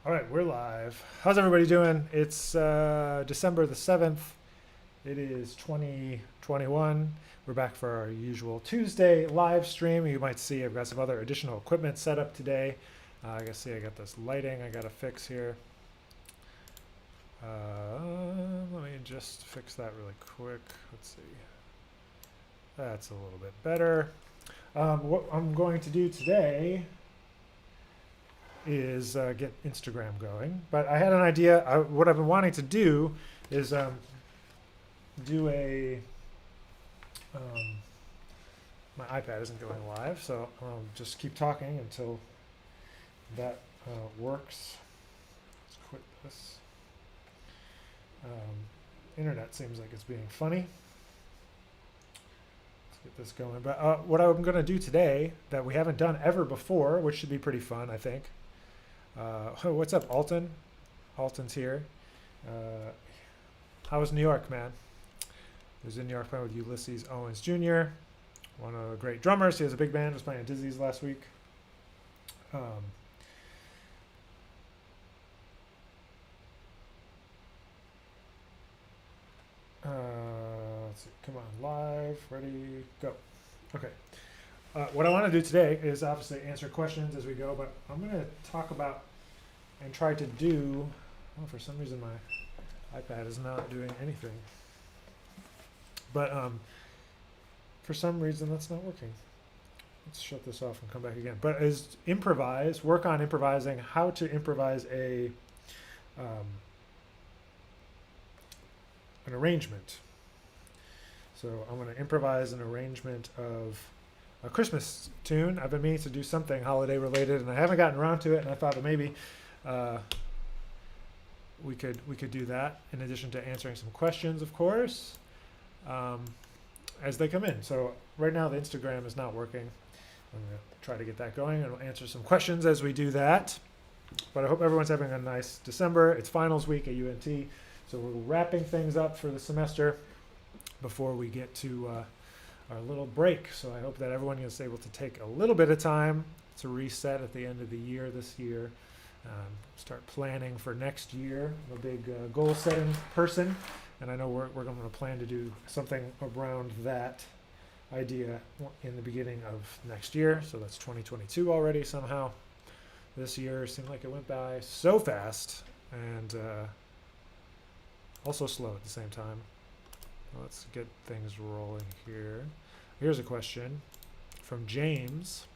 All right, we're live. How's everybody doing? It's December the 7th. It is 2021. We're back for our usual Tuesday live stream. You might see I've got some other additional equipment set up today. I got this lighting I got to fix here. Let me just fix that really quick. Let's see. That's a little bit better. What I'm going to do today is get Instagram going. But I had an idea. What I've been wanting to do is do a. My iPad isn't going live, so I'll just keep talking until that works. Let's quit this. Internet seems like it's being funny. Let's get this going. But what I'm going to do today that we haven't done ever before, which should be pretty fun, I think. What's up, Alton? Alton's here. How was New York, man? He was in New York playing with Ulysses Owens Jr., one of the great drummers. He has a big band. Was playing at Dizzy's last week. Let's see. Come on, live, ready, go. Okay. What I want to do today is obviously answer questions as we go, but I'm going to talk about and try to do. Oh, for some reason my iPad is not doing anything. But for some reason that's not working. Let's shut this off and come back again. But is work on improvising, how to improvise an arrangement. So I'm going to improvise an arrangement of a Christmas tune. I've been meaning to do something holiday related, and I haven't gotten around to it. And I thought that maybe we could do that in addition to answering some questions, of course, as they come in. So right now the Instagram is not working. I'm going to try to get that going, and we'll answer some questions as we do that. But I hope everyone's having a nice December. It's finals week at UNT, so we're wrapping things up for the semester before we get to our little break. So I hope that everyone is able to take a little bit of time to reset at the end of the year this year. Start planning for next year. I'm a big goal setting person, and I know we're going to plan to do something around that idea in the beginning of next year. So that's 2022 already somehow. This year seemed like it went by so fast and also slow at the same time. Let's get things rolling here. Here's a question from James.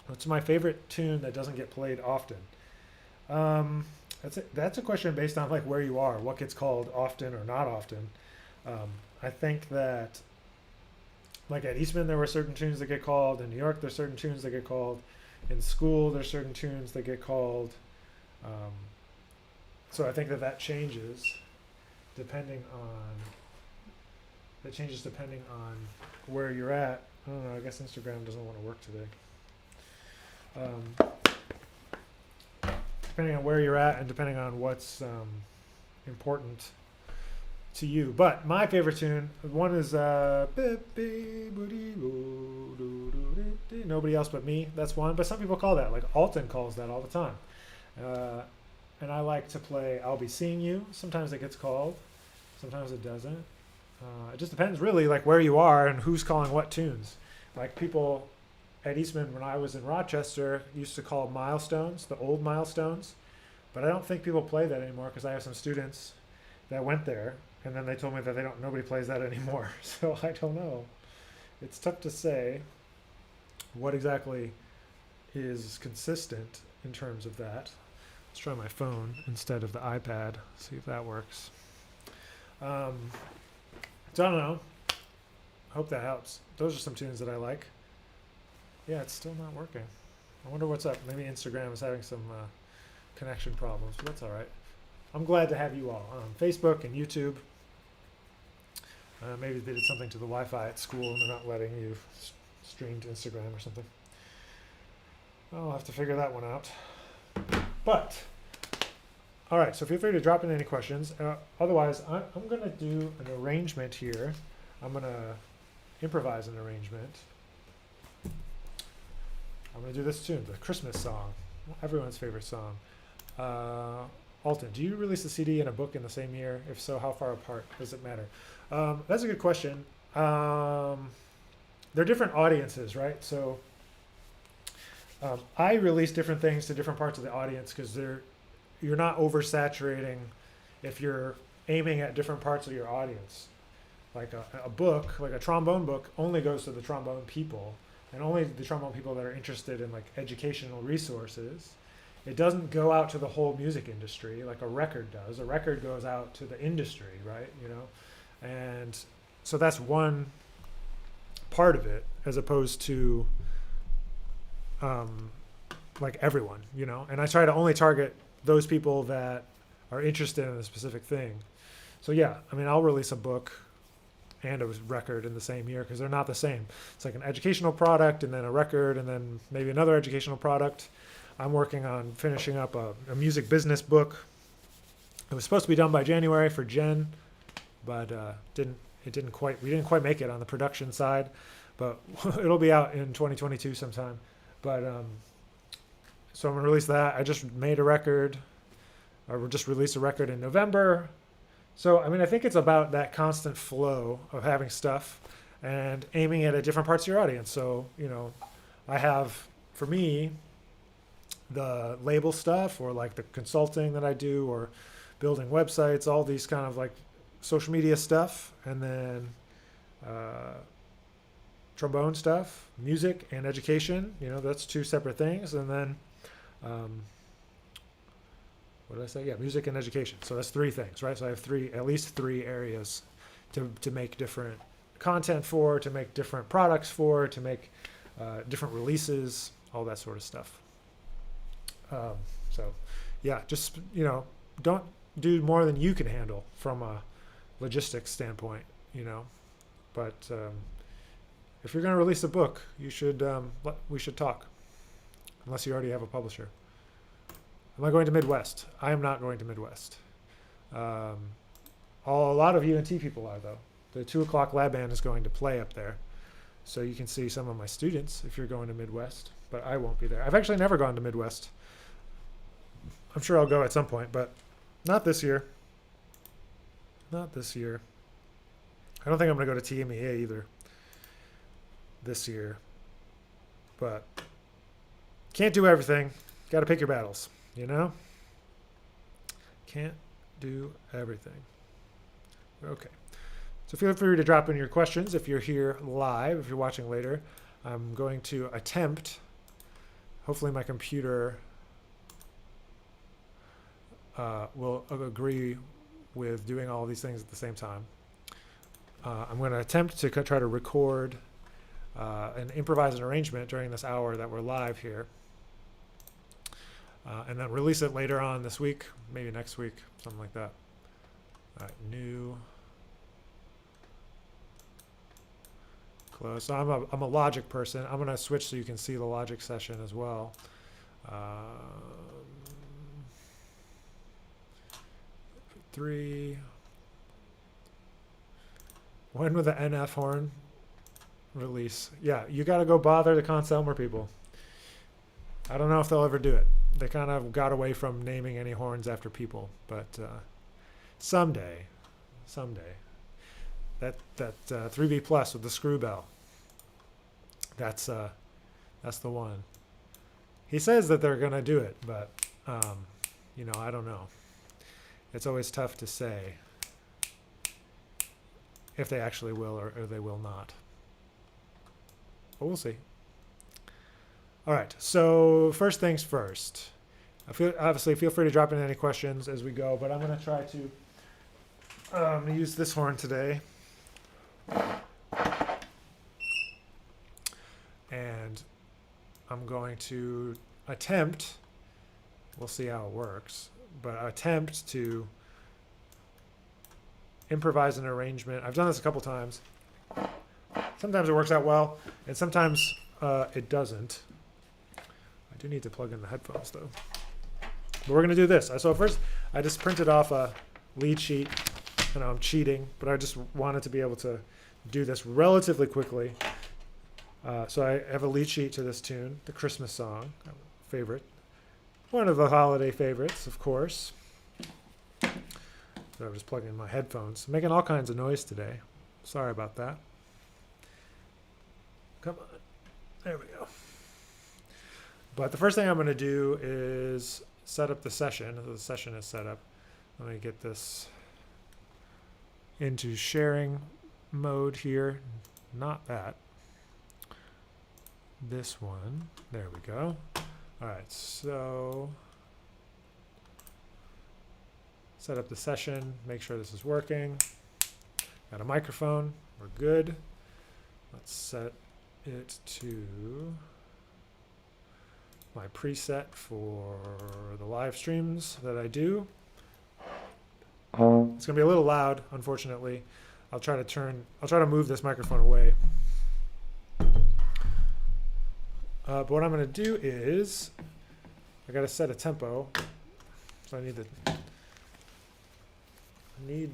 What's my favorite tune that doesn't get played often? That's a question based on like where you are, what gets called often or not often. I think that like at Eastman there were certain tunes that get called. In New York there's certain tunes that get called. In school there's certain tunes that get called. So I think that changes depending on where you're at. I don't know, I guess Instagram doesn't want to work today. Depending on where you're at and depending on what's important to you. But my favorite tune, one is Nobody Else But Me. That's one. But some people call that, like Alton calls that all the time. And I like to play I'll Be Seeing You. Sometimes it gets called. Sometimes it doesn't. It just depends really like where you are and who's calling what tunes. Like people at Eastman when I was in Rochester used to call milestones, the old milestones. But I don't think people play that anymore because I have some students that went there and then they told me that nobody plays that anymore. So I don't know. It's tough to say what exactly is consistent in terms of that. Let's try my phone instead of the iPad, see if that works. So I don't know. Hope that helps. Those are some tunes that I like. Yeah, it's still not working. I wonder what's up. Maybe Instagram is having some connection problems, but that's all right. I'm glad to have you all on Facebook and YouTube. Maybe they did something to the Wi-Fi at school and they're not letting you stream to Instagram or something. I'll have to figure that one out. But all right, so feel free to drop in any questions. Otherwise, I'm going to do an arrangement here. I'm going to improvise an arrangement. I'm going to do this tune, the Christmas song, everyone's favorite song. Alton, do you release a CD and a book in the same year? If so, how far apart does it matter? That's a good question. They're different audiences, right? So I release different things to different parts of the audience because you're not oversaturating if you're aiming at different parts of your audience. Like a book, like a trombone book, only goes to the trombone people, and only the trombone people that are interested in like educational resources. It doesn't go out to the whole music industry like a record does. A record goes out to the industry, right? You know, and so that's one part of it, as opposed to like everyone, you know. And I try to only target those people that are interested in a specific thing. So yeah, I mean, I'll release a book and a record in the same year because they're not the same. It's like an educational product and then a record and then maybe another educational product. I'm working on finishing up a music business book. It was supposed to be done by January for Jen, but we didn't quite make it on the production side, but it'll be out in 2022 sometime. But so I'm gonna release that. I just made a record, or we'll just release a record in November. So I mean, I think it's about that constant flow of having stuff and aiming it at different parts of your audience. So, you know, I have, for me, the label stuff, or like the consulting that I do, or building websites, all these kind of like social media stuff, and then trombone stuff, music and education, you know, that's two separate things. And then what did I say? Yeah, music and education. So that's three things, right? So I have at least three areas to make different content for, to make different products for, to make different releases, all that sort of stuff. So yeah, just, you know, don't do more than you can handle from a logistics standpoint, you know. But if you're going to release a book, we should talk, unless you already have a publisher. Am I going to Midwest? I am not going to Midwest. A lot of UNT people are, though. The 2 o'clock lab band is going to play up there. So you can see some of my students if you're going to Midwest, but I won't be there. I've actually never gone to Midwest. I'm sure I'll go at some point, but not this year. Not this year. I don't think I'm going to go to TMEA either this year. But can't do everything. Got to pick your battles. You know? Can't do everything. Okay. So feel free to drop in your questions if you're here live, if you're watching later. I'm going to attempt, hopefully my computer will agree with doing all these things at the same time. I'm going to attempt to try to record and improvise an arrangement during this hour that we're live here. And then release it later on this week, maybe next week, something like that. All right, new, close. So I'm a Logic person. I'm going to switch so you can see the Logic session as well. 3. When will the NF horn release? Yeah, you got to go bother the Conselmer people. I don't know if they'll ever do it. They kind of got away from naming any horns after people, but someday, that 3B plus with the screw bell. That's the one. He says that they're gonna do it, but you know, I don't know. It's always tough to say if they actually will or they will not. But we'll see. All right, so first things first. Obviously, feel free to drop in any questions as we go, but I'm going to try to use this horn today. And I'm going to attempt, we'll see how it works, but attempt to improvise an arrangement. I've done this a couple times. Sometimes it works out well, and sometimes it doesn't. I do need to plug in the headphones though. But we're going to do this. So first, I just printed off a lead sheet. I know I'm cheating, but I just wanted to be able to do this relatively quickly. So I have a lead sheet to this tune, the Christmas song, favorite. One of the holiday favorites, of course. So I was plugging in my headphones, making all kinds of noise today. Sorry about that. Come on. There we go. But the first thing I'm going to do is set up the session. The session is set up. Let me get this into sharing mode here. Not that. This one. There we go. All right, so set up the session, make sure this is working. Got a microphone, we're good. Let's set it to my preset for the live streams that I do. It's gonna be a little loud, unfortunately. I'll try to move this microphone away. But what I'm going to do is, I got to set a tempo. So I need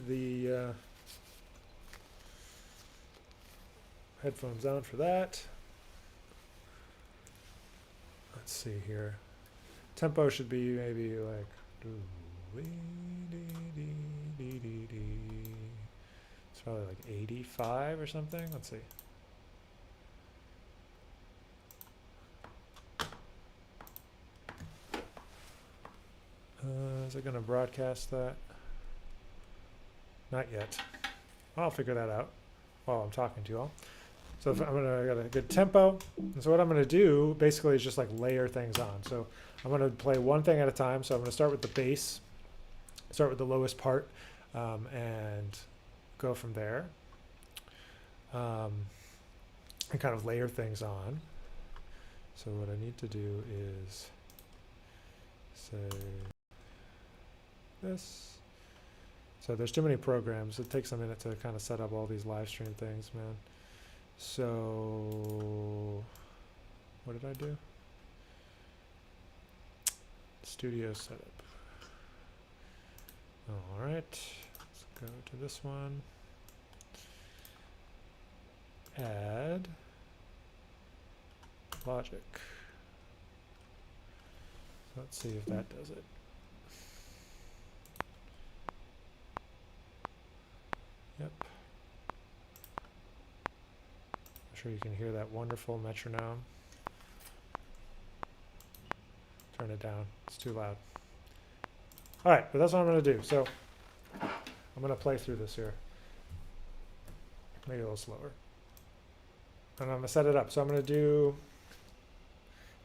the headphones on for that. Let's see here. Tempo should be maybe like. It's probably like 85 or something. Let's see. Is it going to broadcast that? Not yet. I'll figure that out while I'm talking to you all. So if I got a good tempo. And so what I'm going to do basically is just like layer things on. So I'm going to play one thing at a time. So I'm going to start with the bass, start with the lowest part, and go from there. And kind of layer things on. So what I need to do is say this. So there's too many programs. It takes a minute to kind of set up all these live stream things, man. So what did I do? Studio setup. All right, let's go to this one. Add Logic. Let's see if that does it. Yep. I'm sure you can hear that wonderful metronome. Turn it down. It's too loud. All right, but that's what I'm going to do. So I'm going to play through this here. Maybe a little slower. And I'm going to set it up. So I'm going to do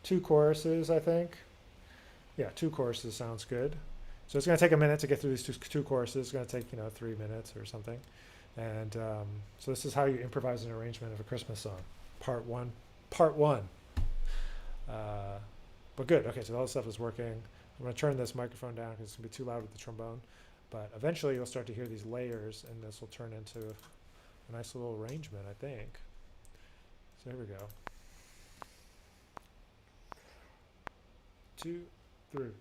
2 choruses, I think. Yeah, 2 choruses sounds good. So it's going to take a minute to get through these two choruses. It's going to take, 3 minutes or something. And so this is how you improvise an arrangement of a Christmas song. Part one. But good. Okay, so all this stuff is working. I'm going to turn this microphone down because it's going to be too loud with the trombone. But eventually you'll start to hear these layers, and this will turn into a nice little arrangement, I think. So here we go. 2, 3.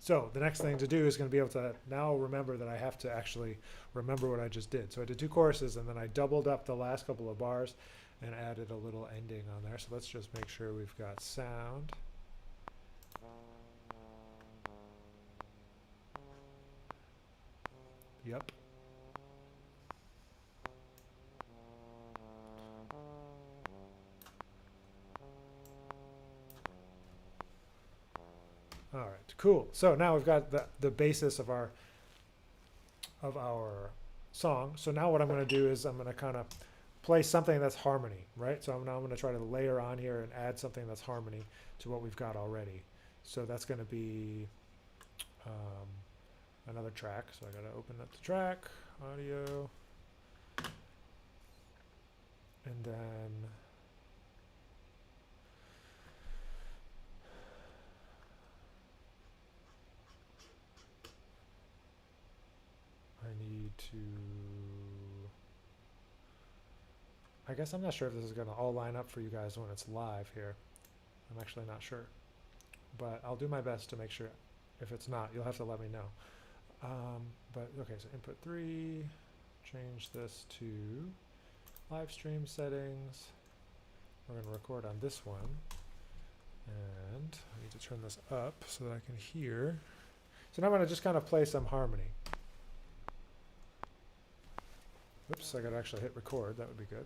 So the next thing to do is going to be able to now remember that I have to actually remember what I just did. So I did 2 choruses, and then I doubled up the last couple of bars and added a little ending on there. So let's just make sure we've got sound. Yep. All right, cool. So now we've got the basis of our song. So now what I'm going to do is I'm going to kind of play something that's harmony, right? So now I'm going to try to layer on here and add something that's harmony to what we've got already. So that's going to be another track. So I got to open up the track, audio, and then I need to, I guess I'm not sure if this is going to all line up for you guys when it's live here. I'm actually not sure, but I'll do my best to make sure. If it's not, you'll have to let me know. But okay, so input 3, change this to live stream settings. We're going to record on this one, and I need to turn this up so that I can hear. So now I'm going to just kind of play some harmony. Oops, I got to actually hit record. That would be good.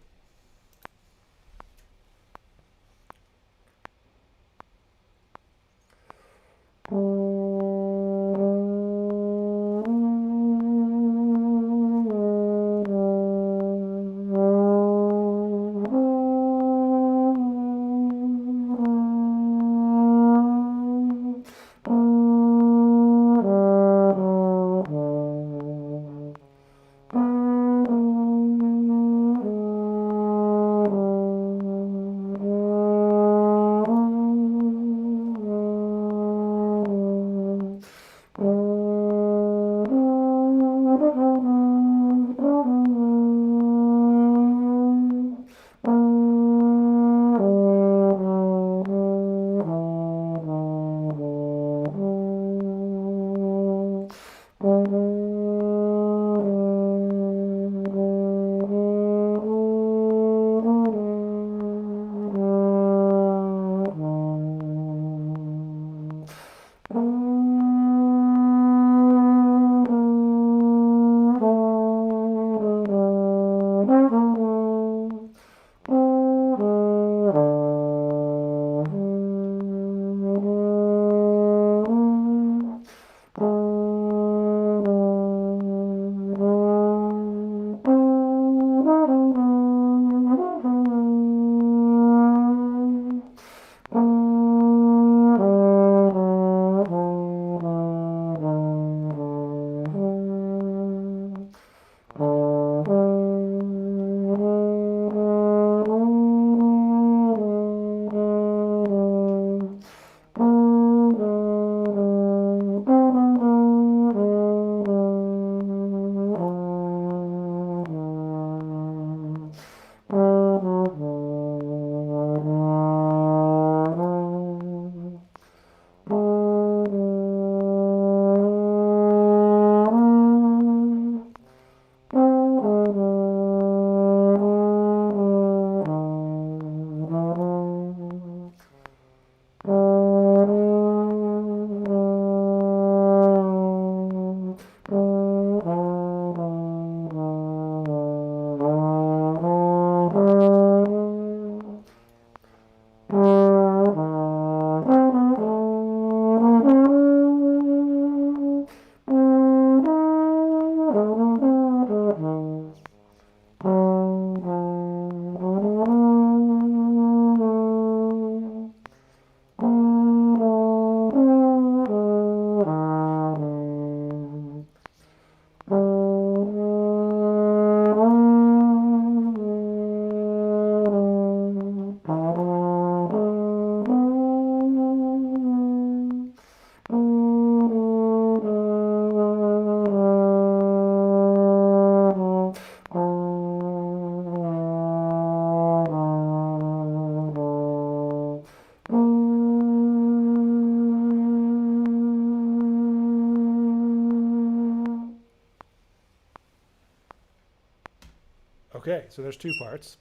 Okay, so there's 2 parts.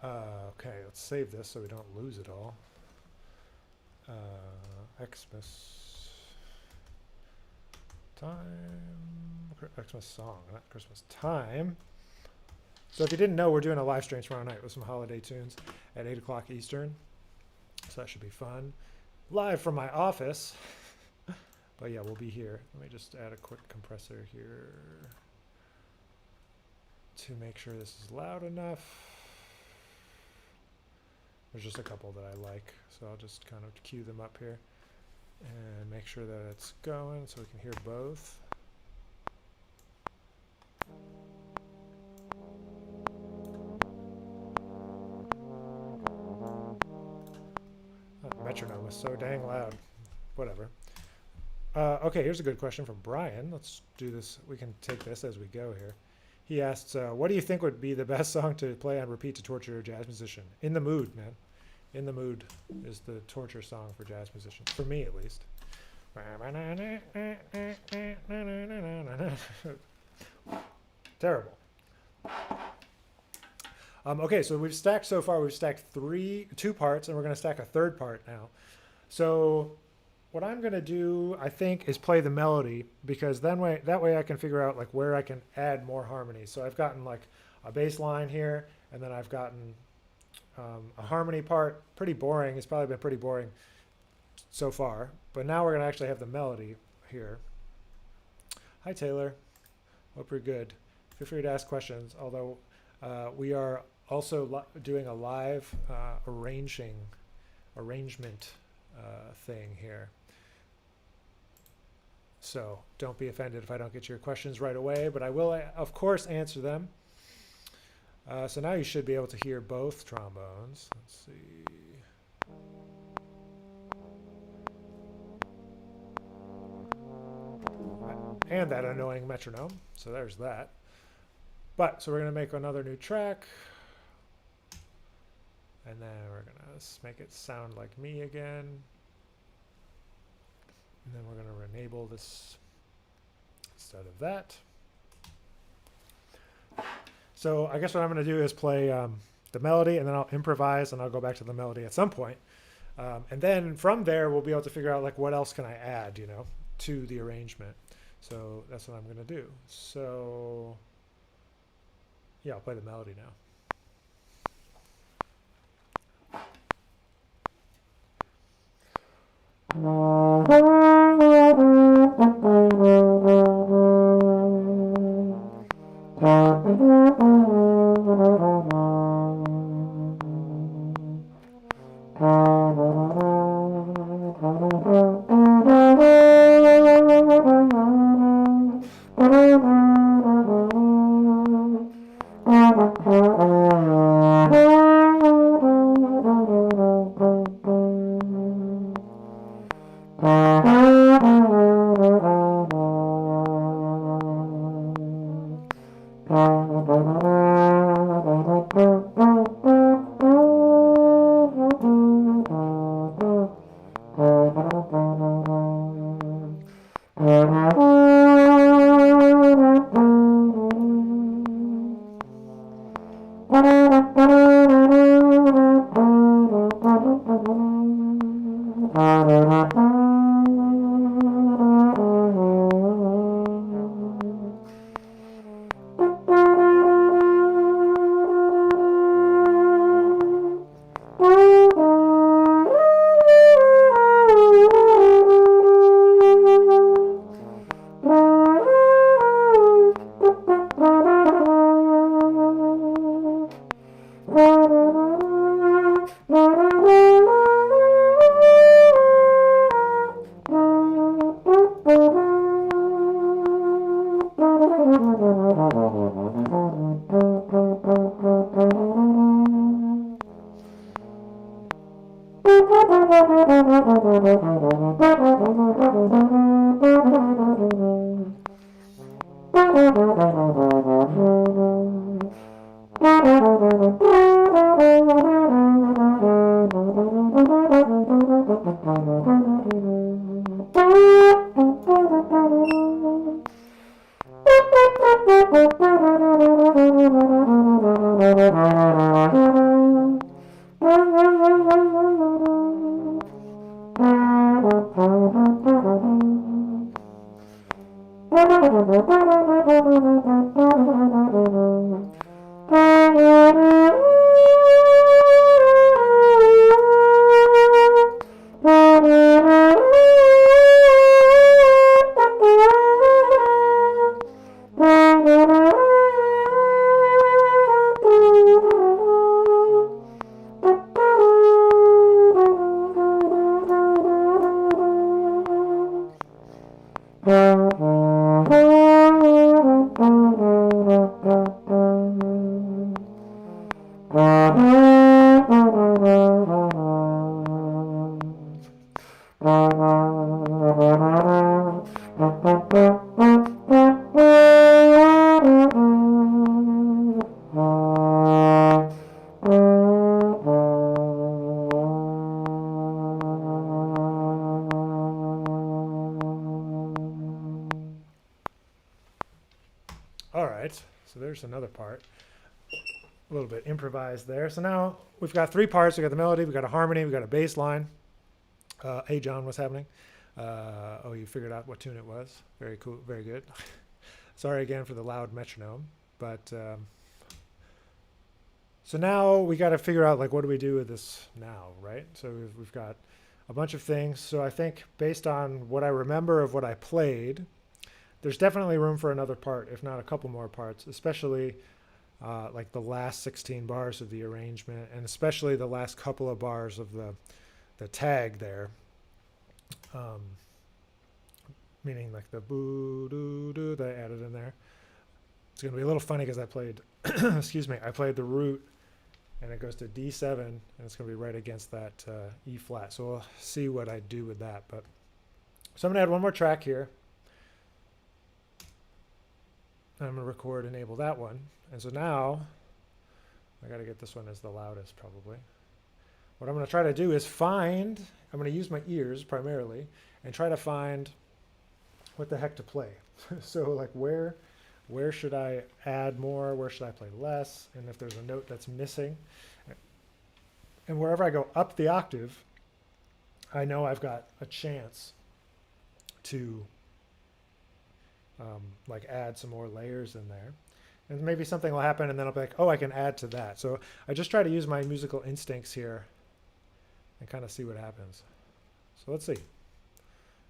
Okay, let's save this so we don't lose it all. Xmas time, Xmas song, not Christmas time. So if you didn't know, we're doing a live stream tomorrow night with some holiday tunes at 8 o'clock Eastern. So that should be fun. Live from my office. But yeah, we'll be here. Let me just add a quick compressor here to make sure this is loud enough. There's just a couple that I like, so I'll just kind of cue them up here and make sure that it's going so we can hear both. That metronome is so dang loud. Whatever. Okay, here's a good question from Brian. Let's do this. We can take this as we go here. He asks, what do you think would be the best song to play on repeat to torture a jazz musician? In the Mood, man. In the Mood is the torture song for jazz musicians, for me at least. Terrible. Okay, so we've stacked so far, we've stacked 2 parts, and we're going to stack a 3rd part now. So what I'm going to do, I think, is play the melody, because that way I can figure out like where I can add more harmony. So I've gotten like a bass line here, and then I've gotten a harmony part. Pretty boring. It's probably been pretty boring so far. But now we're going to actually have the melody here. Hi, Taylor. Hope you're good. Feel free to ask questions, although we are also doing a live arrangement thing here. So don't be offended if I don't get your questions right away, but I will, of course, answer them. So now you should be able to hear both trombones. Let's see. And that annoying metronome. So there's that. But, so we're going to make another new track. And then we're going to make it sound like me again. And then we're going to enable this instead of that. So I guess what I'm going to do is play the melody, and then I'll improvise, and I'll go back to the melody at some point. And then from there, we'll be able to figure out like what else can I add, you know, to the arrangement. So that's what I'm going to do. So yeah, I'll play the melody now. All right, so there's another part. A little bit improvised there. So now we've got three parts. We've got the melody, we've got a harmony, we've got a bass line. Hey, John, what's happening? Oh, you figured out what tune it was. Very cool, very good. Sorry again for the loud metronome. But so now we got to figure out, like, what do we do with this now, right? So we've got a bunch of things. So I think based on what I remember of what I played, there's definitely room for another part, if not a couple more parts, especially like the last 16 bars of the arrangement, and especially the last couple of bars of the tag there. Meaning like the boo doo doo that I added in there. It's going to be a little funny because I played, excuse me, I played the root and it goes to D7 and it's going to be right against that E flat. So we'll see what I do with that. But so I'm going to add one more track here. I'm going to record, enable that one. And so now, I got to get this one as the loudest probably. What I'm going to try to do is find, I'm going to use my ears primarily, and try to find what the heck to play. So like where should I add more, where should I play less, and if there's a note that's missing. And wherever I go up the octave, I know I've got a chance to like add some more layers in there, and maybe something will happen and then I'll be like, oh, I can add to that. So I just try to use my musical instincts here and kind of see what happens. So let's see.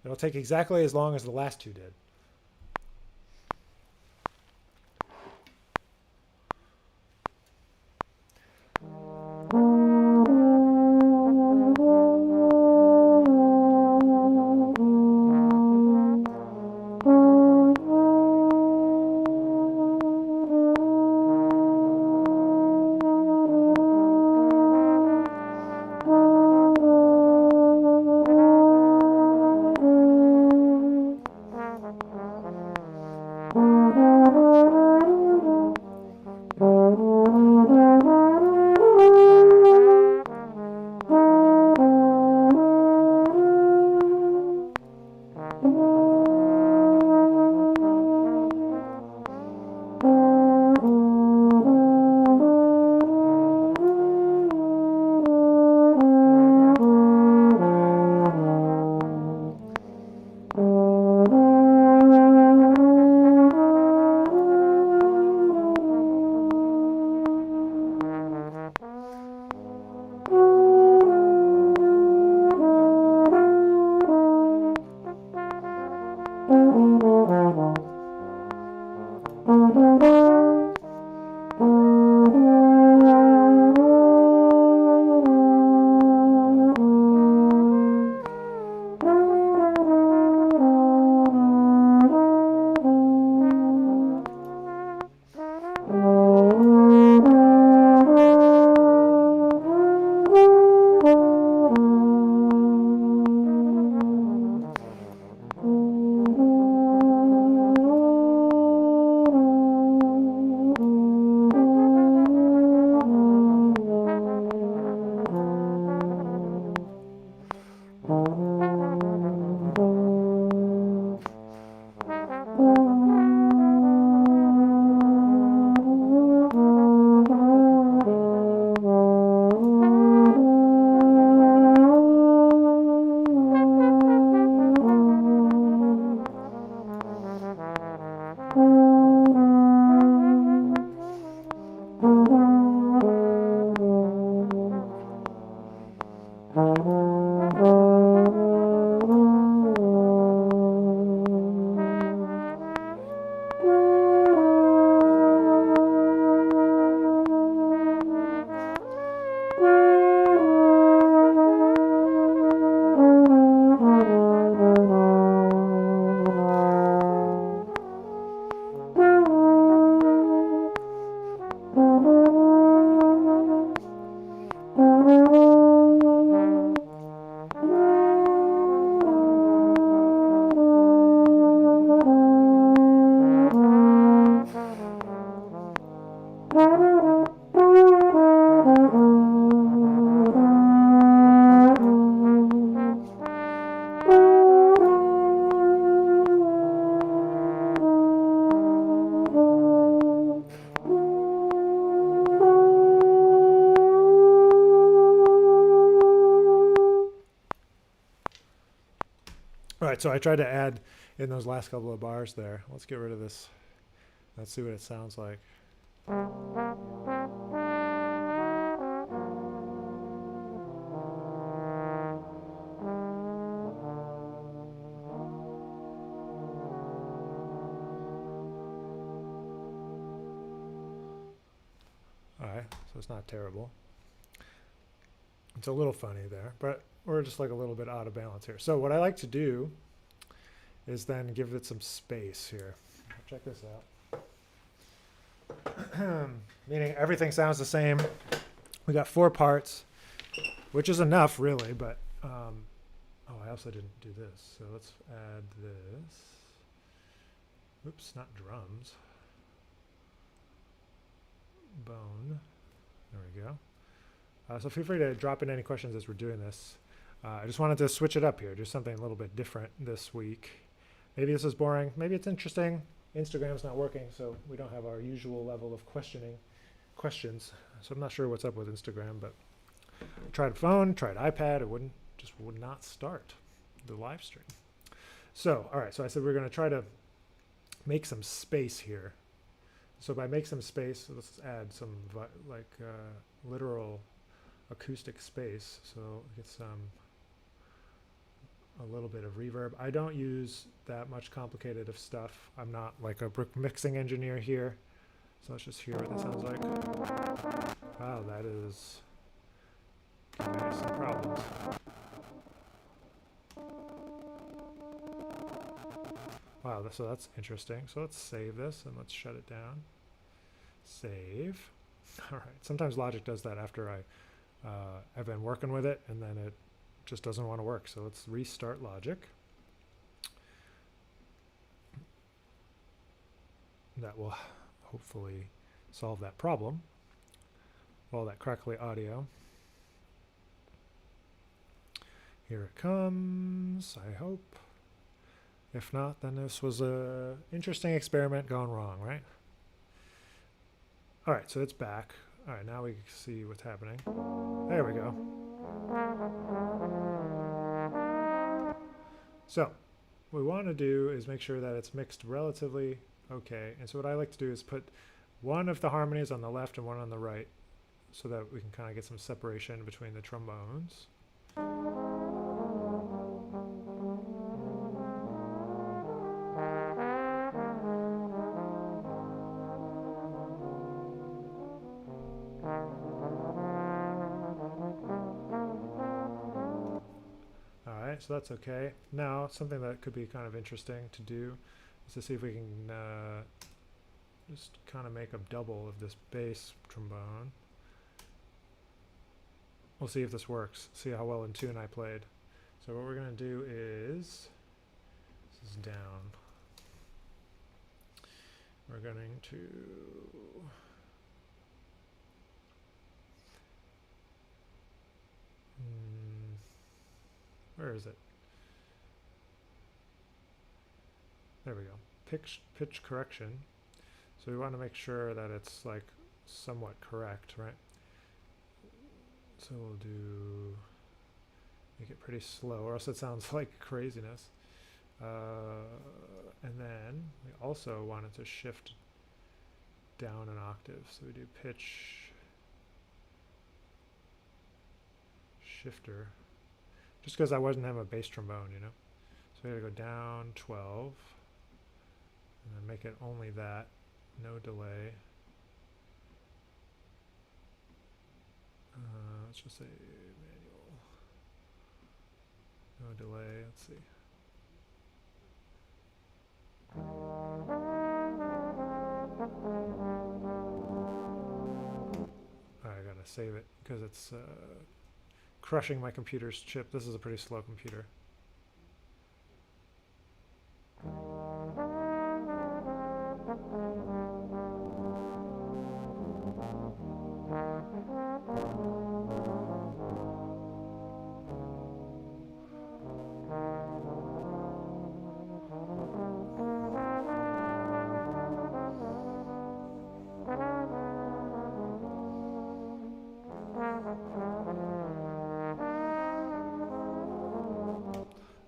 It'll take exactly as long as the last two did. All right, so I tried to add in those last couple of bars there. Let's get rid of this. Let's see what it sounds like. All right, so it's not terrible. It's a little funny there, but we're just like a little bit out of balance here. So what I like to do is then give it some space here. Check this out. Meaning everything sounds the same. We got 4 parts, which is enough really, but oh, I also didn't do this. So let's add this. Oops, not drums. Bone. There we go. So feel free to drop in any questions as we're doing this. I just wanted to switch it up here, do something a little bit different this week. Maybe this is boring, maybe it's interesting. Instagram's not working, so we don't have our usual level of questions. So I'm not sure what's up with Instagram, but I tried phone, tried iPad, it would not start the live stream. So, all right, so I said we're gonna try to make some space here. So by make some space, let's add some literal acoustic space. So get a little bit of reverb. I don't use that much complicated of stuff. I'm not like a mixing engineer here. So let's just hear what that sounds like. Wow, that is giving us some problems. Wow, so that's interesting. So let's save this and let's shut it down. Save. All right. Sometimes Logic does that after I've been working with it and then it just doesn't want to work. So let's restart Logic. That will hopefully solve that problem. All that crackly audio. Here it comes, I hope. If not, then this was a interesting experiment gone wrong, right? All right, so it's back. All right, now we can see what's happening. There we go. So what we want to do is make sure that it's mixed relatively okay. And so what I like to do is put one of the harmonies on the left and one on the right so that we can kind of get some separation between the trombones. So that's okay. Now, something that could be kind of interesting to do is to see if we can just kind of make a double of this bass trombone. We'll see if this works. See how well in tune I played. So what we're going to do is, this is down. We're going to where is it? There we go. Pitch correction. So we want to make sure that it's like somewhat correct, right? So we'll make it pretty slow, or else it sounds like craziness. And then we also want it to shift down an octave. So we do pitch shifter, just because I wasn't having a bass trombone, you know. So we gotta go down 12, and then make it only that, no delay. Let's just say manual, no delay. Let's see. I gotta save it because it's crushing my computer's chip. This is a pretty slow computer.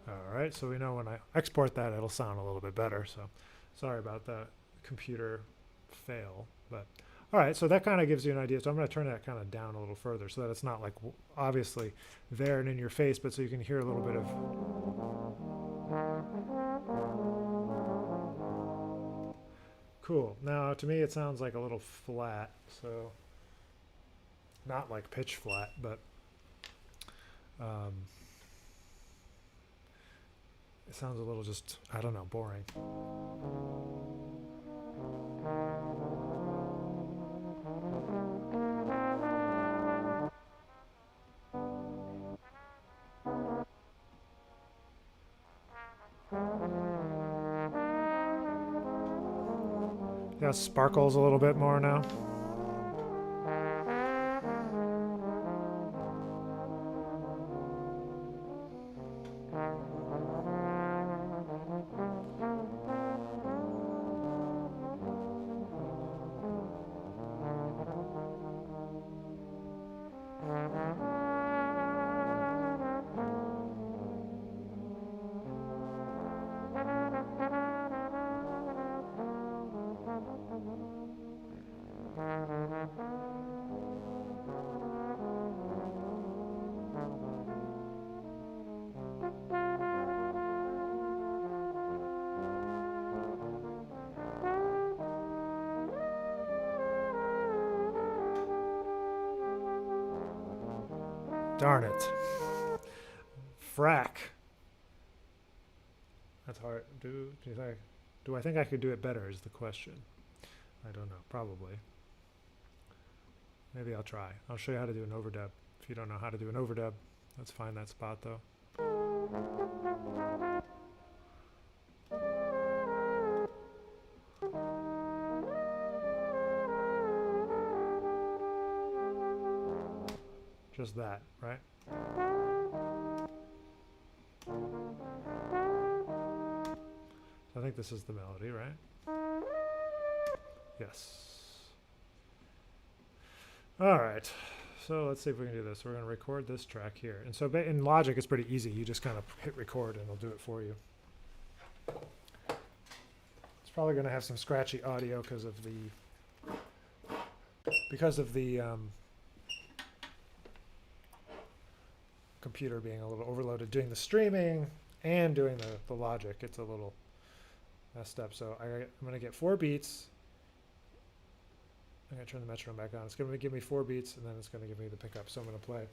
Alright, so we know when I export that it'll sound a little bit better, so sorry about that computer fail. But alright, so that kind of gives you an idea. So I'm going to turn that kind of down a little further so that it's not like obviously there and in your face, but so you can hear a little bit of cool. Now to me it sounds like a little flat, so not like pitch flat, but it sounds a little just, I don't know, boring. Yeah, sparkles a little bit more now. Darn it. Frack. That's hard. Do I think I could do it better is the question. I don't know. Probably. Maybe I'll try. I'll show you how to do an overdub. If you don't know how to do an overdub, let's find that spot though. Just that, right? I think this is the melody, right? Yes. All right. So let's see if we can do this. We're going to record this track here. And so in Logic, it's pretty easy. You just kind of hit record and it'll do it for you. It's probably going to have some scratchy audio because of the computer being a little overloaded, doing the streaming and doing the Logic. It's a little messed up. So I'm going to get 4 beats. I'm going to turn the metronome back on. It's going to give me 4 beats, and then it's going to give me the pickup. So I'm going to play.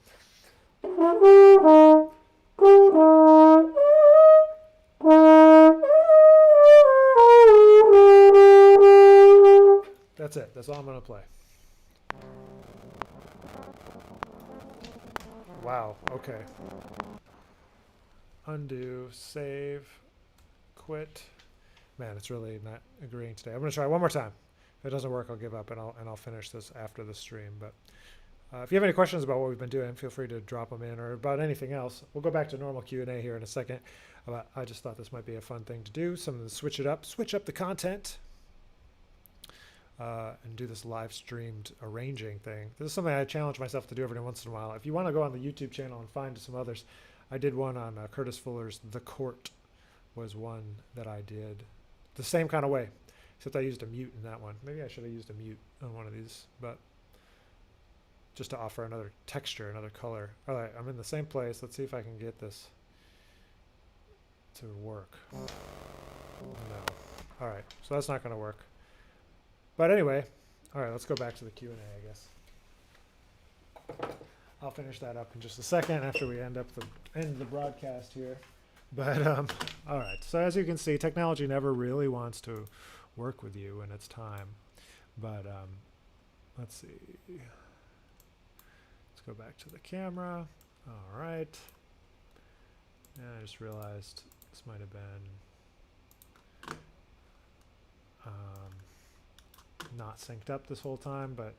That's it. That's all I'm going to play. Wow. Okay. Undo, save, quit. Man, it's really not agreeing today. I'm going to try one more time. If it doesn't work, I'll give up and I'll finish this after the stream. But if you have any questions about what we've been doing, feel free to drop them in, or about anything else. We'll go back to normal Q&A here in a second. I just thought this might be a fun thing to do. Switch up the content, and do this live streamed arranging thing. This is something I challenge myself to do every once in a while. If you want to go on the YouTube channel and find some others, I did one on Curtis Fuller's The Court was one that I did the same kind of way. Except I used a mute in that one. Maybe I should have used a mute on one of these, but just to offer another texture, another color. All right, I'm in the same place. Let's see if I can get this to work. No. All right, so that's not going to work. But anyway, all right, let's go back to the Q&A, I guess. I'll finish that up in just a second after we end the broadcast here. But all right, so as you can see, technology never really wants to work with you when it's time. But let's see. Let's go back to the camera. All right. And I just realized this might have been not synced up this whole time, but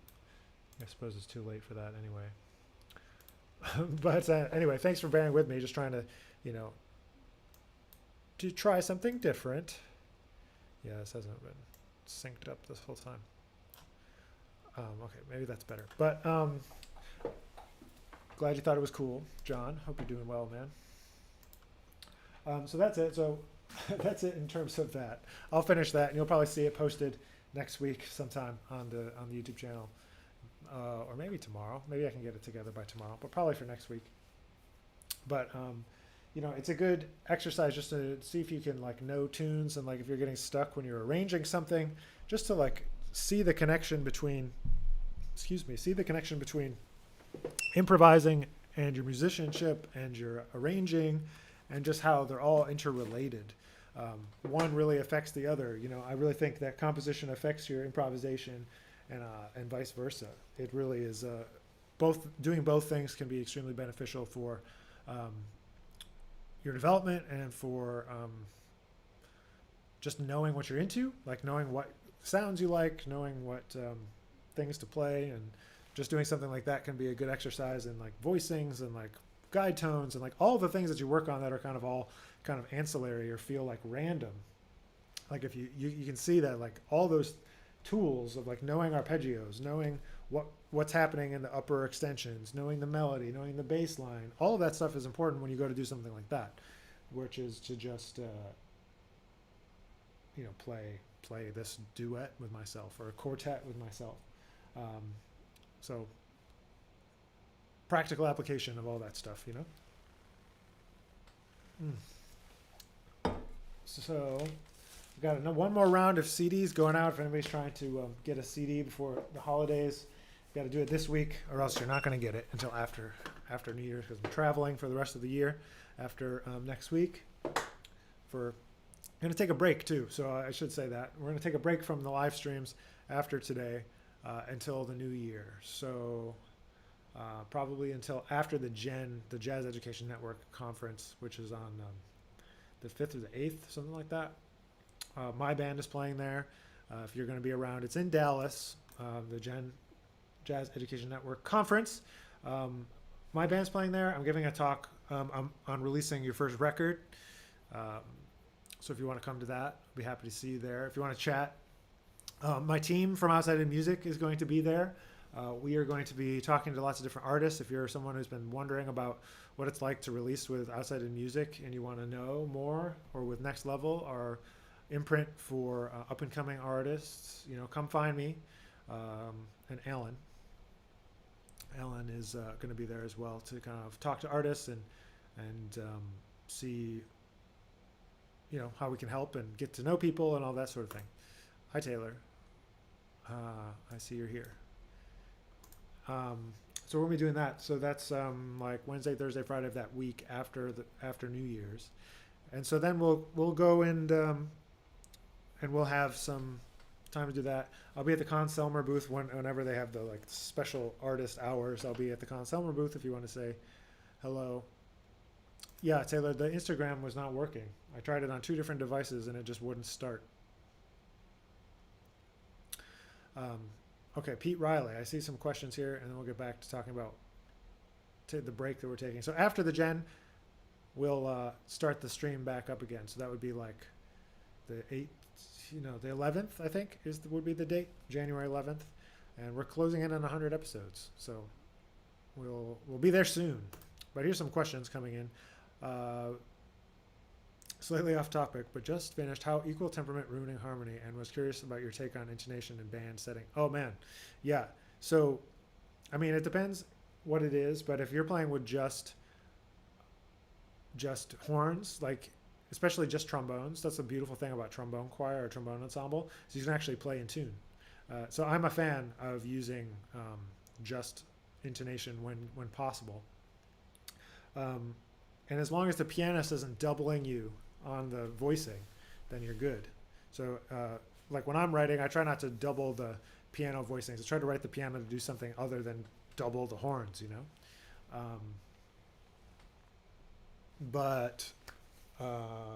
I suppose it's too late for that anyway. But anyway, thanks for bearing with me. Just trying to, to try something different. Yeah, this hasn't been synced up this whole time. Okay, maybe that's better. But glad you thought it was cool, John. Hope you're doing well, man. So that's it. So that's it in terms of that. I'll finish that, and you'll probably see it posted next week sometime on the YouTube channel, or maybe tomorrow. Maybe I can get it together by tomorrow, but probably for next week. But it's a good exercise just to see if you can know tunes, and if you're getting stuck when you're arranging something, just to see the connection between improvising and your musicianship and your arranging, and just how they're all interrelated. One really affects the other. I really think that composition affects your improvisation, and vice versa. It really is. Doing both things can be extremely beneficial for your development and for just knowing what you're into, knowing what sounds you like, knowing what things to play, and just doing something like that can be a good exercise in voicings and guide tones and all the things that you work on that are kind of all kind of ancillary or feel random. If you can see that all those tools of knowing arpeggios, knowing what's happening in the upper extensions, knowing the melody, knowing the bass line, all of that stuff is important when you go to do something like that, which is to just play this duet with myself or a quartet with myself. So practical application of all that stuff, So we've got one more round of CDs going out. If anybody's trying to get a CD before the holidays, you got to do it this week, or else you're not going to get it until after New Year's, because I'm traveling for the rest of the year after next week. I'm going to take a break too, so I should say that. We're going to take a break from the live streams after today until the new year. So probably until after the Jazz Education Network conference, which is on the 5th or the 8th, something like that. My band is playing there. If you're going to be around, it's in Dallas, the Jazz Education Network conference. My band's playing there. I'm giving a talk on releasing your first record. So if you want to come to that, I'll be happy to see you there. If you want to chat, my team from Outside in Music is going to be there. We are going to be talking to lots of different artists. If you're someone who's been wondering about what it's like to release with Outside in Music and you want to know more, or with Next Level, our imprint for up-and-coming artists, come find me. And Alan is going to be there as well to kind of talk to artists and see how we can help and get to know people and all that sort of thing. Hi, Taylor. I see you're here. So we'll be doing that. So that's Wednesday, Thursday, Friday of that week after New Year's, and so then we'll go and we'll have some time to do that. I'll be at the Con Selmer booth whenever they have the special artist hours. I'll be at the Con Selmer booth if you want to say hello. Yeah, Taylor, the Instagram was not working. I tried it on 2 different devices and it just wouldn't start. Okay, Pete Riley, I see some questions here, and then we'll get back to talking about the break that we're taking. So after the Gen, we'll start the stream back up again. So that would be the 8th, the 11th, I think, would be the date, January 11th. And we're closing in on 100 episodes. So we'll be there soon. But here's some questions coming in. Slightly off topic, but just finished How Equal Temperament Ruining Harmony and was curious about your take on intonation and band setting. Oh man, yeah. So, I mean, it depends what it is, but if you're playing with just horns, like especially just trombones, that's the beautiful thing about trombone choir or trombone ensemble, so you can actually play in tune. So I'm a fan of using just intonation when possible. And as long as the pianist isn't doubling you on the voicing, then you're good. So like when I'm writing, I try not to double the piano voicings. I try to write the piano to do something other than double the horns, you know.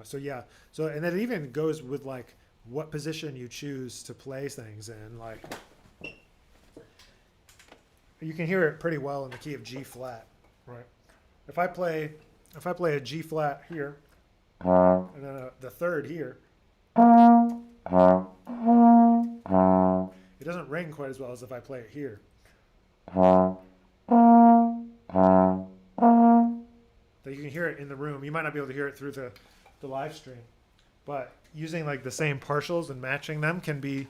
So yeah, so and that even goes with like what position you choose to play things in. Like you can hear it pretty well in the key of G flat, right? If I play a G flat here and then the third here, it doesn't ring quite as well as if I play it here. So you can hear it in the room. You might not be able to hear it through the live stream, but using like the same partials and matching them can be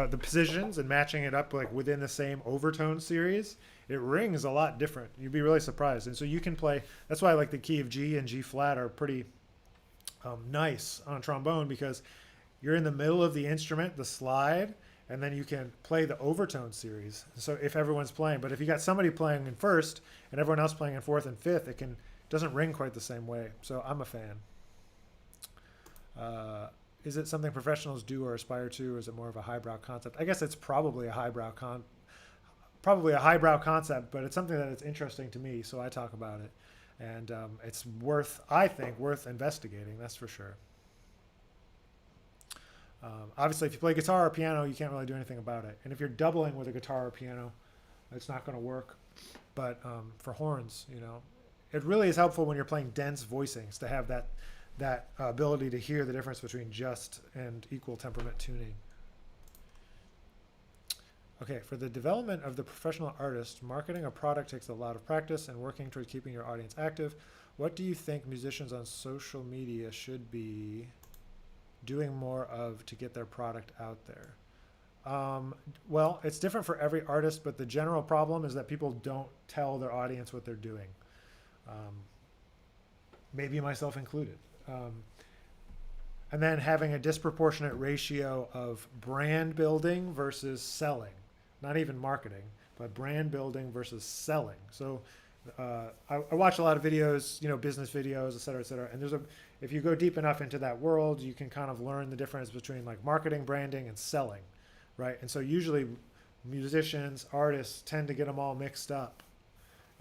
the positions and matching it up like within the same overtone series. It rings a lot different. You'd be really surprised. And so you can play. That's why like the key of G and G flat are pretty nice on trombone, because you're in the middle of the instrument, the slide, and then you can play the overtone series. So if everyone's playing, but if you got somebody playing in first and everyone else playing in fourth and fifth, doesn't ring quite the same way. So I'm a fan. Is it something professionals do or aspire to, or is it more of a highbrow concept? I guess it's probably a highbrow concept, but it's something that is interesting to me, so I talk about it. And it's worth investigating, that's for sure. Obviously, if you play guitar or piano, you can't really do anything about it. And if you're doubling with a guitar or piano, it's not going to work. But for horns, you know, it really is helpful when you're playing dense voicings to have that ability to hear the difference between just and equal temperament tuning. Okay, for the development of the professional artist, marketing a product takes a lot of practice and working towards keeping your audience active. What do you think musicians on social media should be doing more of to get their product out there? Well, it's different for every artist, but the general problem is that people don't tell their audience what they're doing. Maybe myself included. And then having a disproportionate ratio of brand building versus selling. Not even marketing, but brand building versus selling. So I watch a lot of videos, you know, business videos, et cetera, and if you go deep enough into that world, you can kind of learn the difference between like marketing, branding, and selling, right? And so usually musicians, artists tend to get them all mixed up,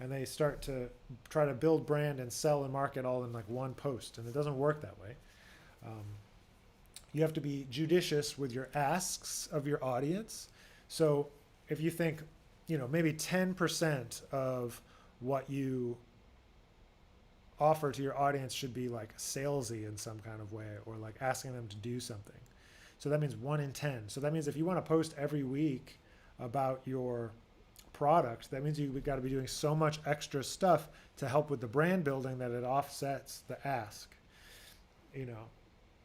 and they start to try to build brand and sell and market all in like one post, and it doesn't work that way. You have to be judicious with your asks of your audience. So if you think, you know, maybe 10% of what you offer to your audience should be like salesy in some kind of way, or like asking them to do something. So that means 1 in 10. So that means if you want to post every week about your product, that means you've got to be doing so much extra stuff to help with the brand building that it offsets the ask, you know.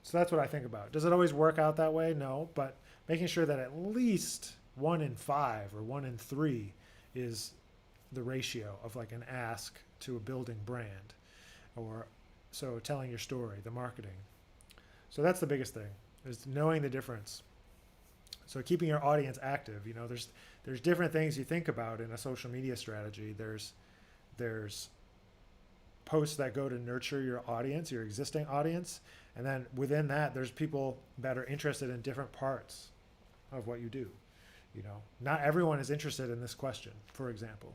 So that's what I think about. Does it always work out that way? No, but making sure that at least 1 in 5 or 1 in 3 is the ratio of like an ask to a building brand, or so telling your story, the marketing. So that's the biggest thing, is knowing the difference. So keeping your audience active, you know, there's different things you think about in a social media strategy. There's posts that go to nurture your audience, your existing audience, and then within that, there's people that are interested in different parts of what you do. You know, not everyone is interested in this question, for example.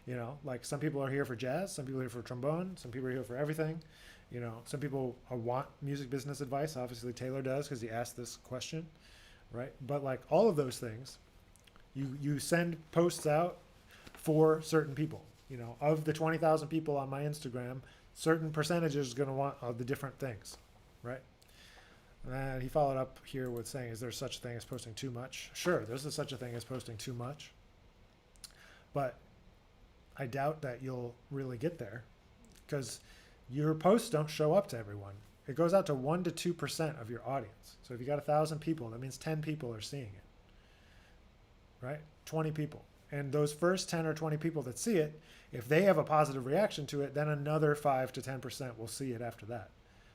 You know, like some people are here for jazz, some people are here for trombone, some people are here for everything. You know, some people want music business advice. Obviously, Taylor does because he asked this question, right? But like all of those things, you send posts out for certain people. You know, of the 20,000 people on my Instagram, certain percentages is going to want the different things, right? And he followed up here with saying, is there such a thing as posting too much? Sure, there's such a thing as posting too much. But I doubt that you'll really get there, because your posts don't show up to everyone. it goes out to 1 to 2% of your audience. So if you got 1,000 people, that means 10 people are seeing it, right? 20 people. And those first 10 or 20 people that see it, if they have a positive reaction to it, then another 5 to 10% will see it after that,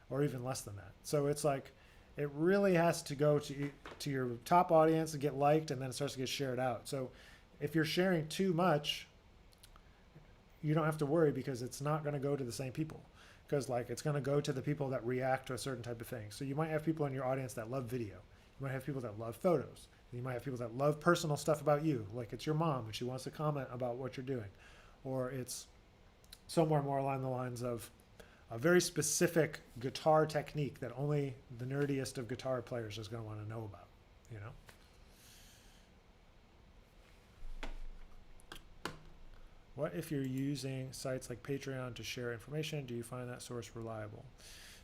or even less than that. So it's like, it really has to go to your top audience and get liked, and then it starts to get shared out. So if you're sharing too much, you don't have to worry, because it's not going to go to the same people. Because like, it's going to go to the people that react to a certain type of thing. So you might have people in your audience that love video. You might have people that love photos. You might have people that love personal stuff about you, like it's your mom and she wants to comment about what you're doing. Or it's somewhere more along the lines of a very specific guitar technique that only the nerdiest of guitar players is going to want to know about, you know? What if you're using sites like Patreon to share information? Do you find that source reliable?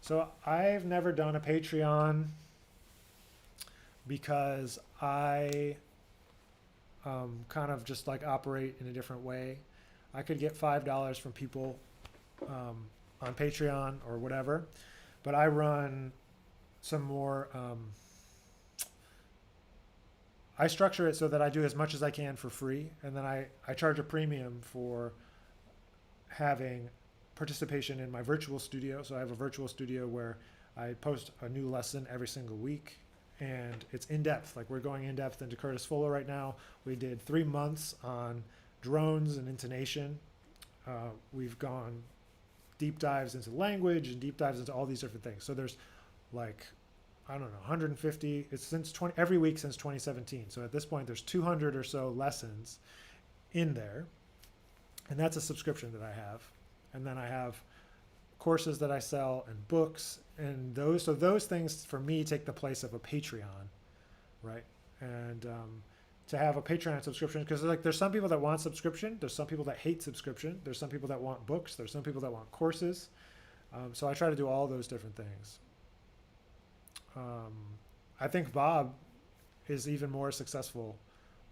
So I've never done a Patreon because I kind of just like operate in a different way. I could get $5 from people on Patreon or whatever, but I run some more, I structure it so that I do as much as I can for free, and then I charge a premium for having participation in my virtual studio. So I have a virtual studio where I post a new lesson every single week, and it's in depth. Like, we're going in depth into Curtis Fuller right now. We did 3 months on drones and intonation. We've gone deep dives into language and deep dives into all these different things. So there's like, I don't know, 150, it's since every week since 2017. So at this point there's 200 or so lessons in there. And that's a subscription that I have. And then I have courses that I sell and books, and so those things for me take the place of a Patreon, right? And to have a Patreon subscription, because like there's some people that want subscription, there's some people that hate subscription, there's some people that want books, there's some people that want courses. So I try to do all those different things. I think Bob is even more successful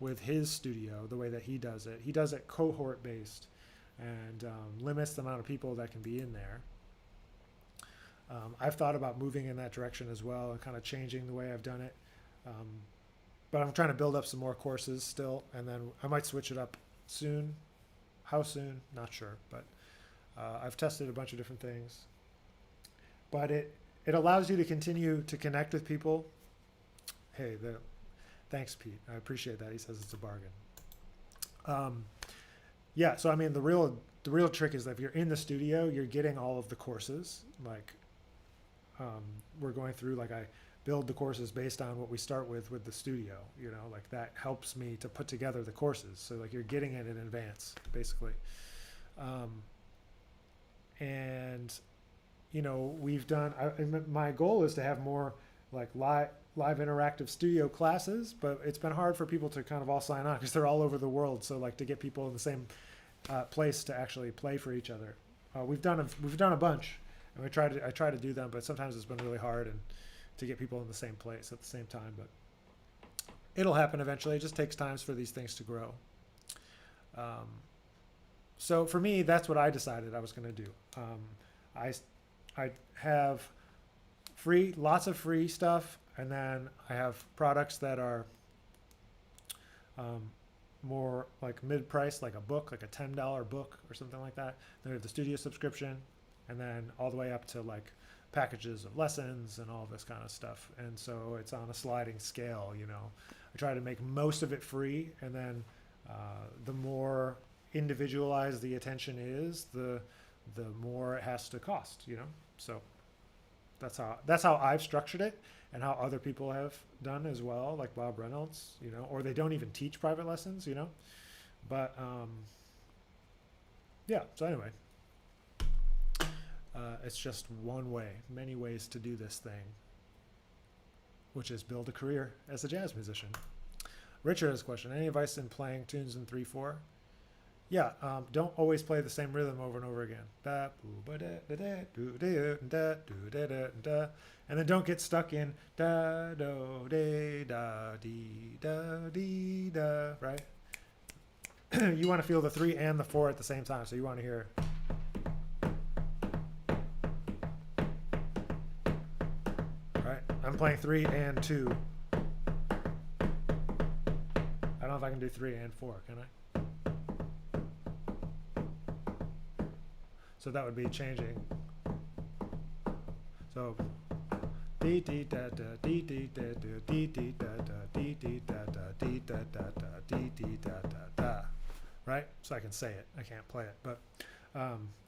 with his studio, the way that he does it. He does it cohort based, and limits the amount of people that can be in there. I've thought about moving in that direction as well and kind of changing the way I've done it. But I'm trying to build up some more courses still, and then I might switch it up soon. How soon? Not sure, but I've tested a bunch of different things. But it allows you to continue to connect with people. Hey, thanks, Pete. I appreciate that. He says it's a bargain. Yeah, so I mean, the real trick is that if you're in the studio, you're getting all of the courses. Like, we're going through, like, I build the courses based on what we start with the studio, you know, like that helps me to put together the courses. So like, you're getting it in advance, basically. And, you know, we've done, my goal is to have more like live interactive studio classes, but it's been hard for people to kind of all sign on because they're all over the world. So like, to get people in the same place to actually play for each other. We've done a bunch, and I try to do them, but sometimes it's been really hard and to get people in the same place at the same time. But it'll happen eventually. It just takes time for these things to grow. So for me, that's what I decided I was going to do. I have lots of free stuff, and then I have products that are more like mid-price, like a book, like a $10 book or something like that. Then we have the studio subscription, and then all the way up to like packages of lessons and all this kind of stuff. And so it's on a sliding scale, you know. I try to make most of it free, and then the more individualized the attention is, the more it has to cost, you know. So that's how I've structured it, and how other people have done as well, like Bob Reynolds, you know, or they don't even teach private lessons, you know. But yeah, so anyway, it's just one way, many ways to do this thing, which is build a career as a jazz musician. Richard has a question. Any advice in playing tunes in 3/4? Yeah, don't always play the same rhythm over and over again. And then don't get stuck in da do de da dee da dee da, right? You want to feel the 3 and the 4 at the same time, so you want to hear. I'm playing 3 and 2. I don't know if I can do 3 and 4, can I? So that would be changing. So dee dee da da dee dee da da dee dee da da dee dee da da dee da da da dee dee da da da. Right? So I can say it. I can't play it, but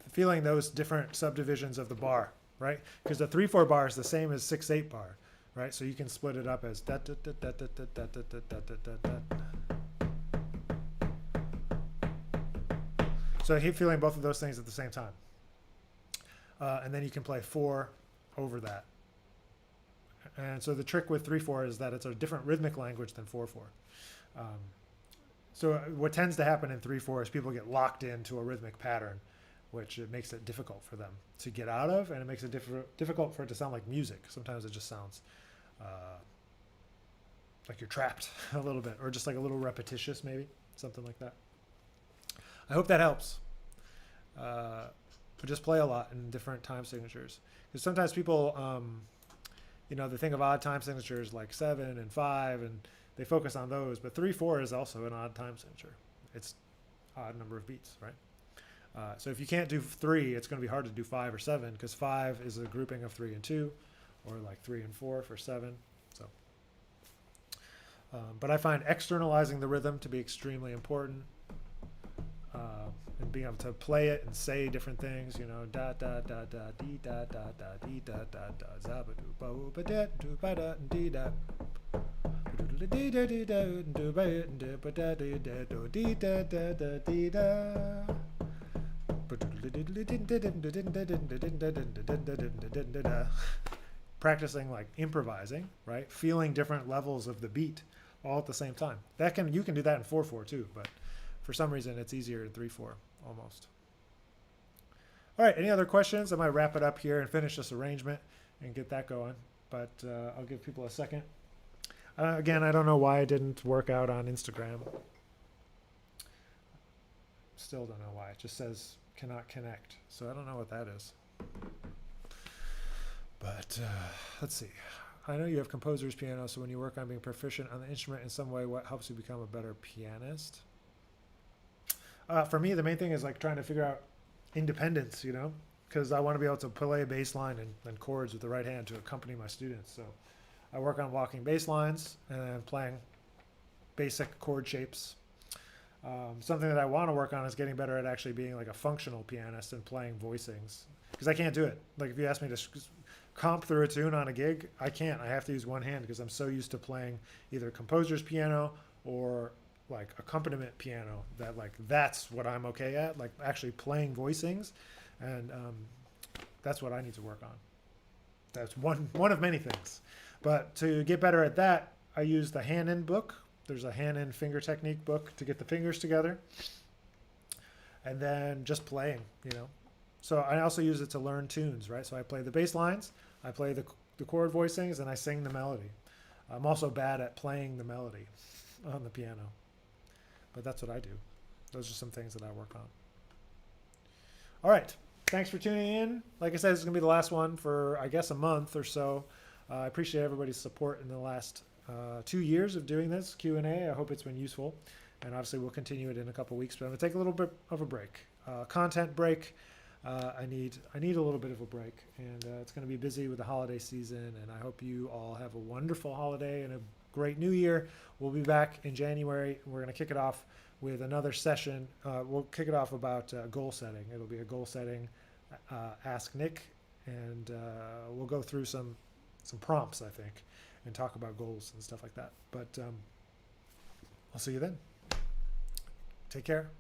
feeling those different subdivisions of the bar, right? Because the 3/4 bar is the same as 6/8 bar, right? So you can split it up as da da da da da da da da da da da da. So I keep feeling both of those things at the same time. And then you can play 4 over that. And so the trick with 3/4 is that it's a different rhythmic language than 4/4. So what tends to happen in 3/4 is people get locked into a rhythmic pattern, which it makes it difficult for them to get out of, and it makes it difficult for it to sound like music. Sometimes it just sounds like you're trapped a little bit, or just like a little repetitious, maybe, something like that. I hope that helps. But just play a lot in different time signatures. Because sometimes people, they think of odd time signatures like 7 and 5, and they focus on those. But 3/4 is also an odd time signature. It's odd number of beats, right? So if you can't do 3, it's going to be hard to do 5 or 7, because 5 is a grouping of 3 and 2, or like 3 and 4 for 7. So, but I find externalizing the rhythm to be extremely important. And being able to play it and say different things, da da da da dee da da da dee da da da zabadoo bo ba da do ba da dee da dee da dee da do ba da da dee da do dee da da da dee da. Practicing like improvising, right? Feeling different levels of the beat all at the same time. You can do that in 4/4 too, but for some reason it's easier in 3/4 almost. All right, any other questions? I might wrap it up here and finish this arrangement and get that going, but I'll give people a second. Again, I don't know why it didn't work out on Instagram. Still don't know why. It just says cannot connect, so I don't know what that is. But let's see. I know you have composer's piano, so when you work on being proficient on the instrument in some way, what helps you become a better pianist? For me, the main thing is like trying to figure out independence, because I want to be able to play a bass line and chords with the right hand to accompany my students. So I work on walking bass lines and playing basic chord shapes. Something that I want to work on is getting better at actually being like a functional pianist and playing voicings, because I can't do it. Like if you ask me to comp through a tune on a gig, I can't. I have to use one hand because I'm so used to playing either composer's piano or like accompaniment piano that that's what I'm okay at, like actually playing voicings, and that's what I need to work on. That's one of many things. But to get better at that, I use the Hannon book. There's a Hannon finger technique book to get the fingers together, and then just playing, So I also use it to learn tunes, right? So I play the bass lines, I play the chord voicings, and I sing the melody. I'm also bad at playing the melody on the piano, but that's what I do. Those are some things that I work on. All right. Thanks for tuning in. Like I said, this is going to be the last one for, I guess, a month or so. I appreciate everybody's support in the last 2 years of doing this Q&A. I hope it's been useful. And obviously, we'll continue it in a couple weeks, but I'm going to take a little bit of a break. Content break. I need a little bit of a break. And it's going to be busy with the holiday season. And I hope you all have a wonderful holiday and a great new year. We'll be back in January. We're going to kick it off with another session. We'll kick it off about goal setting. It'll be a goal setting Ask Nick, and we'll go through some prompts, I think, and talk about goals and stuff like that. But I'll see you then. Take care.